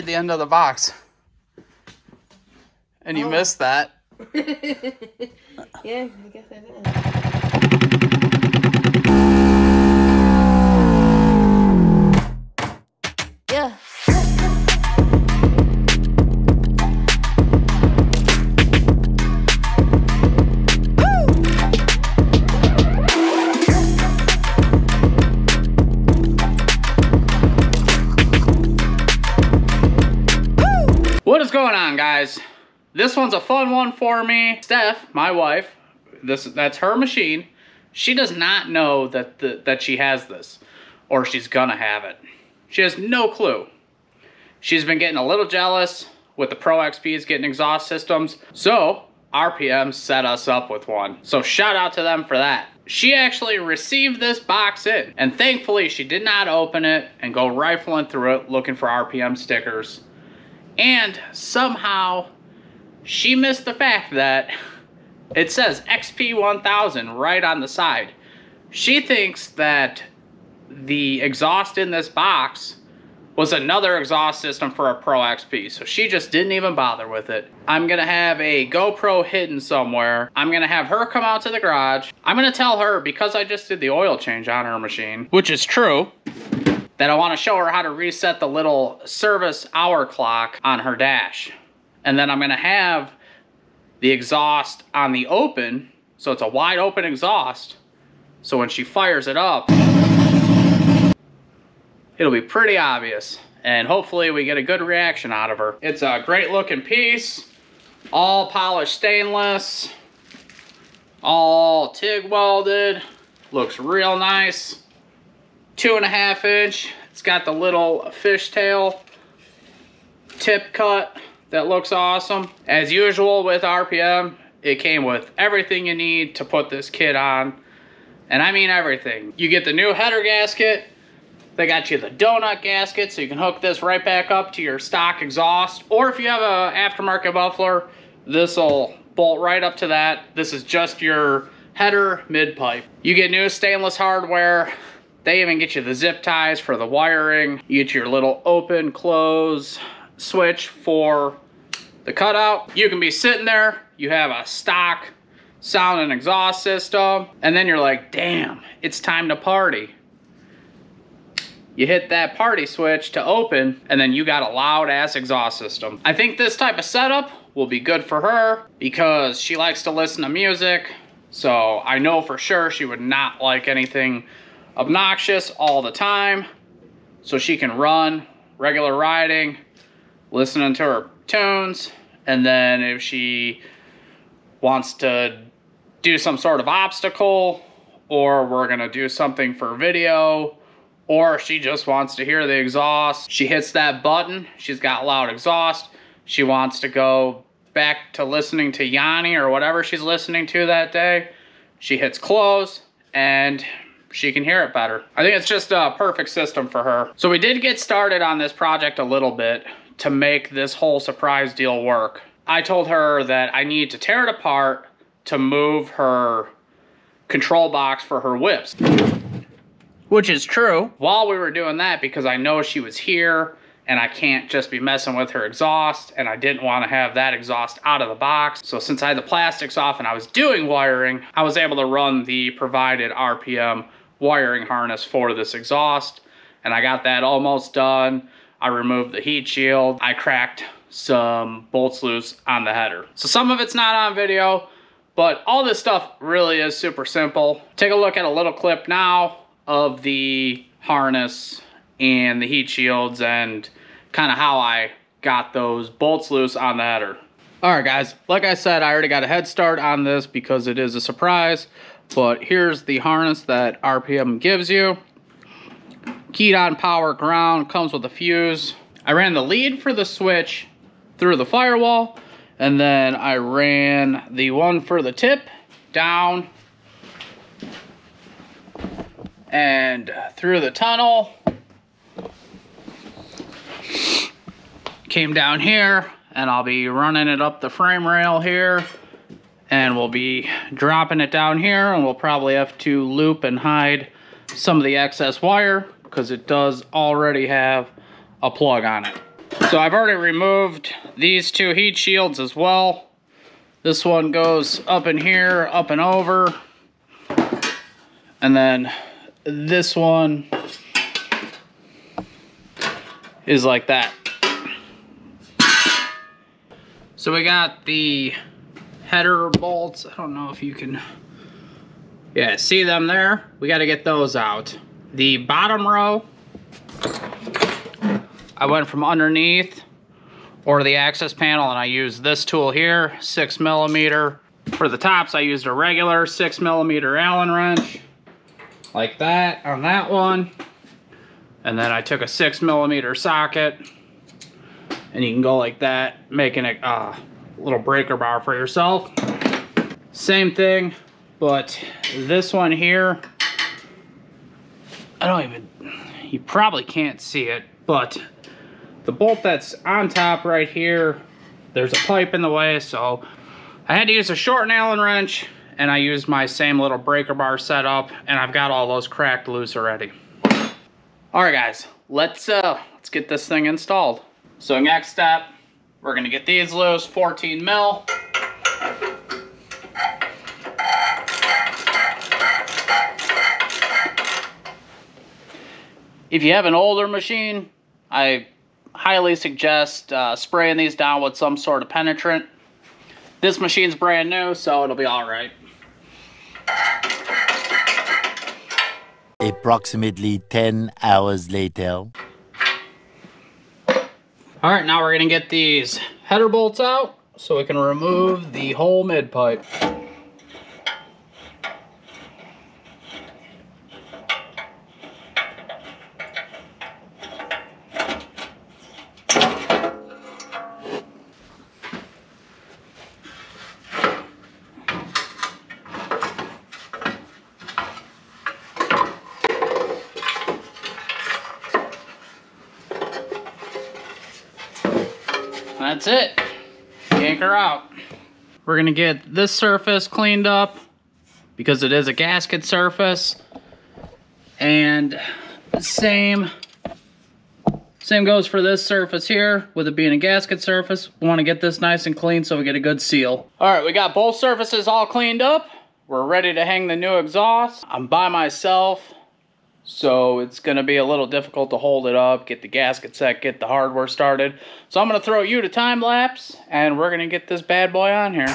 the end of the box. And you missed that. Yeah, I guess I did. Yeah. What is going on, guys? This one's a fun one for me. Steph, my wife, that's her machine. She does not know that she has this, or she's gonna have it. She has no clue. She's been getting a little jealous with the Pro XPs getting exhaust systems, so RPM set us up with one. So shout out to them for that. She actually received this box in, and thankfully she did not open it and go rifling through it looking for RPM stickers. And somehow she missed the fact that it says XP 1000 right on the side. She thinks that the exhaust in this box was another exhaust system for a Pro XP, so she just didn't even bother with it. I'm gonna have a GoPro hidden somewhere. I'm gonna have her come out to the garage. I'm gonna tell her, because I just did the oil change on her machine, which is true, that I want to show her how to reset the little service hour clock on her dash. And then I'm going to have the exhaust on the open, so it's a wide open exhaust. So when she fires it up, it'll be pretty obvious. And hopefully we get a good reaction out of her. It's a great looking piece, all polished stainless, all TIG welded, looks real nice. 2.5 inch. It's got the little fishtail tip cut that looks awesome. As usual with RPM, it came with everything you need to put this kit on. And I mean everything. You get the new header gasket. They got you the donut gasket, so you can hook this right back up to your stock exhaust. Or if you have a aftermarket muffler, this will bolt right up to that. This is just your header mid pipe. You get new stainless hardware. They even get you the zip ties for the wiring. You get your little open, close switch for the cutout. You can be sitting there, you have a stock sound and exhaust system, and then you're like, damn, it's time to party. You hit that party switch to open, and then you got a loud ass exhaust system. I think this type of setup will be good for her because she likes to listen to music. So I know for sure she would not like anything obnoxious all the time, so she can run regular riding, listening to her tunes, and then if she wants to do some sort of obstacle, or we're gonna do something for video, or she just wants to hear the exhaust, she hits that button, she's got loud exhaust, she wants to go back to listening to Yanni or whatever she's listening to that day, she hits close, and she can hear it better. I think it's just a perfect system for her. So we did get started on this project a little bit to make this whole surprise deal work. I told her that I need to tear it apart to move her control box for her whips. Which is true. While we were doing that, because I know she was here and I can't just be messing with her exhaust, and I didn't want to have that exhaust out of the box. So since I had the plastics off and I was doing wiring, I was able to run the provided RPM wiring harness for this exhaust, and I got that almost done. I removed the heat shield. I cracked some bolts loose on the header. So some of it's not on video, but all this stuff really is super simple. Take a look at a little clip now of the harness and the heat shields and kind of how I got those bolts loose on the header. All right, guys, like I said, I already got a head start on this because it is a surprise, but here's the harness that RPM gives you. Keyed on power ground, comes with a fuse. I ran the lead for the switch through the firewall, and then I ran the one for the tip down and through the tunnel. Came down here, and I'll be running it up the frame rail here, and we'll be dropping it down here, and we'll probably have to loop and hide some of the excess wire because it does already have a plug on it. So I've already removed these two heat shields as well. This one goes up in here, up and over. And then this one is like that. So we got the header bolts. I don't know if you can, yeah, see them there? We got to get those out. The bottom row, I went from underneath or the access panel and I used this tool here, 6mm. For the tops, I used a regular 6mm Allen wrench, like that on that one. And then I took a 6mm socket, and you can go like that, making a little breaker bar for yourself. Same thing, but this one here, you probably can't see it, but the bolt that's on top right here, there's a pipe in the way, so I had to use a short Allen wrench, and I used my same little breaker bar setup, and I've got all those cracked loose already. All right, guys, let's get this thing installed. So next step, we're gonna get these loose, 14 mil. If you have an older machine, I highly suggest spraying these down with some sort of penetrant. This machine's brand new, so it'll be all right. Approximately 10 hours later. All right, now we're gonna get these header bolts out so we can remove the whole mid pipe. That's it. Yank her out. We're gonna get this surface cleaned up because it is a gasket surface, and same goes for this surface here. With it being a gasket surface, we want to get this nice and clean so we get a good seal. All right, we got both surfaces all cleaned up. We're ready to hang the new exhaust. I'm by myself, so it's gonna be a little difficult to hold it up, get the gasket set, get the hardware started. So I'm gonna throw you to time lapse, and we're gonna get this bad boy on here.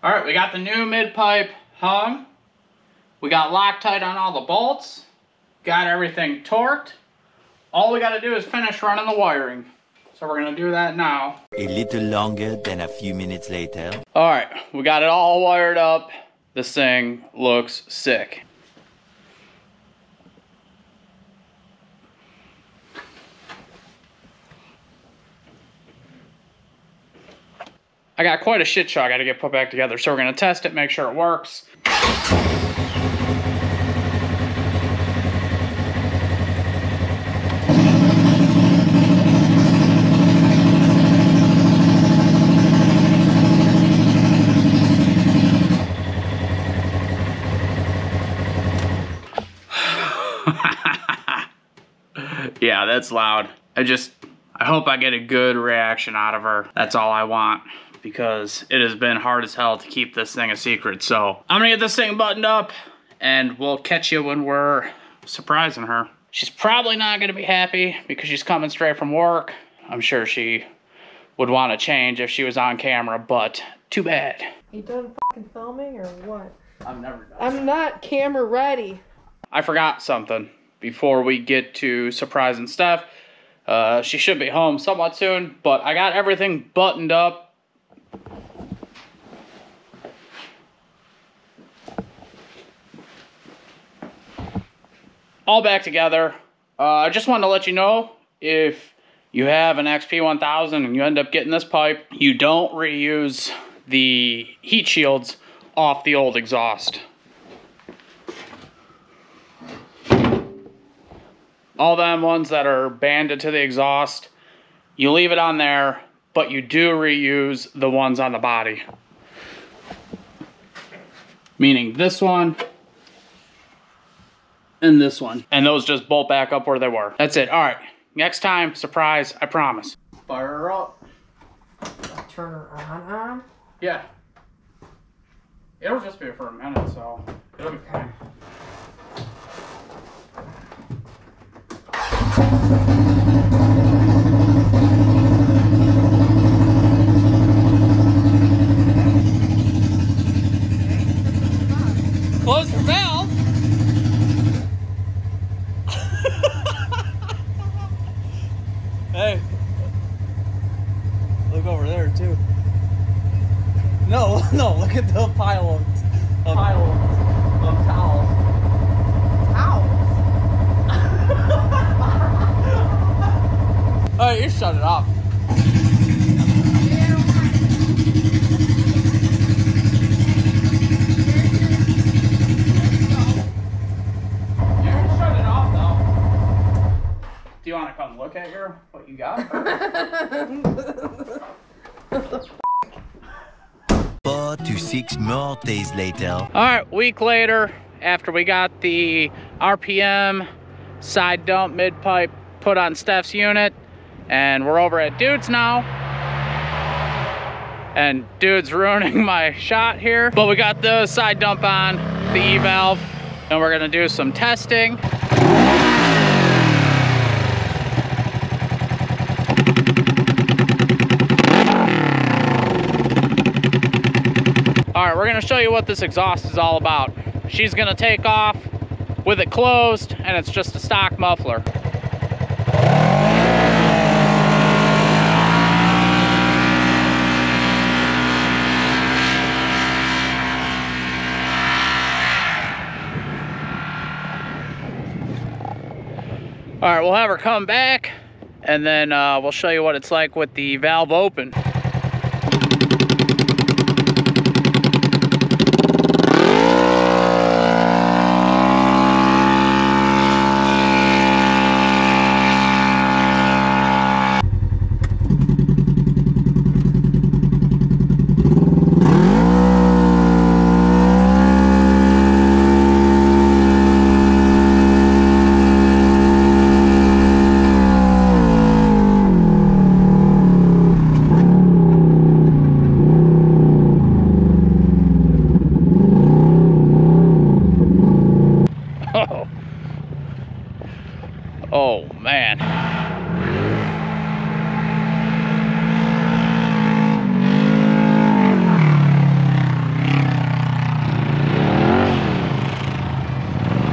All right, we got the new mid pipe hung. We got Loctite on all the bolts, got everything torqued. All we gotta do is finish running the wiring. So we're gonna do that now. A little longer than a few minutes later. All right, we got it all wired up. This thing looks sick. I got quite a shit show I gotta get put back together, so we're gonna test it, make sure it works. Yeah, that's loud. I hope I get a good reaction out of her. That's all I want, because it has been hard as hell to keep this thing a secret. So I'm gonna get this thing buttoned up, and we'll catch you when we're surprising her. She's probably not gonna be happy because she's coming straight from work. I'm sure she would want to change if she was on camera, but too bad. You done fucking filming or what? I'm never done. I'm not camera ready. I forgot something before we get to surprising Steph. She should be home somewhat soon, but I got everything buttoned up. All back together. I just wanted to let you know, if you have an XP1000 and you end up getting this pipe, you don't reuse the heat shields off the old exhaust. all them ones that are banded to the exhaust, you leave it on there, but you do reuse the ones on the body. Meaning this one and this one. And those just bolt back up where they were. That's it. All right. Next time, surprise, I promise. Fire her up. Turn her on. Yeah. It'll just be for a minute, so it'll be fine. Close your valve. Hey, look over there too. No, no, look at the pile of towels. All right, you shut it off. Do you want to come look at what you got? 4 to 6 more days later. All right, week later, after we got the RPM side dump mid pipe put on Steph's unit, and we're over at Dude's now. And Dude's ruining my shot here. But we got the side dump on, the E-valve, and we're gonna do some testing. All right, we're gonna show you what this exhaust is all about. She's gonna take off with it closed, and it's just a stock muffler. All right, we'll have her come back, and then we'll show you what it's like with the valve open. Oh man.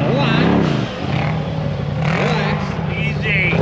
Hold on. Relax. Easy.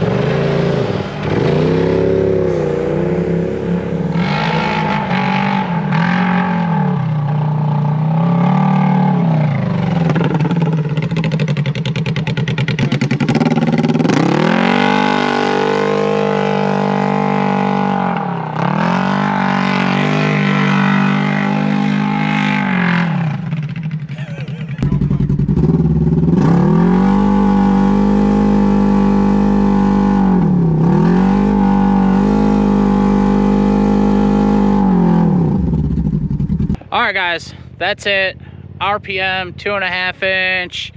Alright guys, that's it. RPM 2.5 inch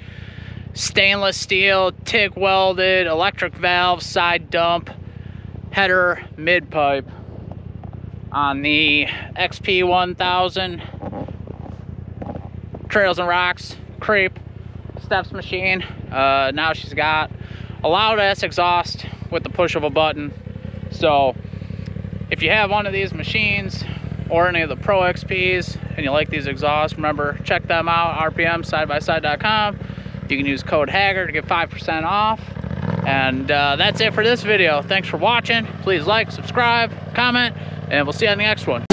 stainless steel TIG welded electric valve side dump header mid pipe on the XP 1000 Trails and Rocks creep Steph's machine. Now she's got a loud ass exhaust with the push of a button. So if you have one of these machines or any of the Pro XPs and you like these exhausts, remember, check them out, rpmsidebyside.com. You can use code HAGGAR to get 5% off. And that's it for this video. Thanks for watching. Please like, subscribe, comment, and we'll see you on the next one.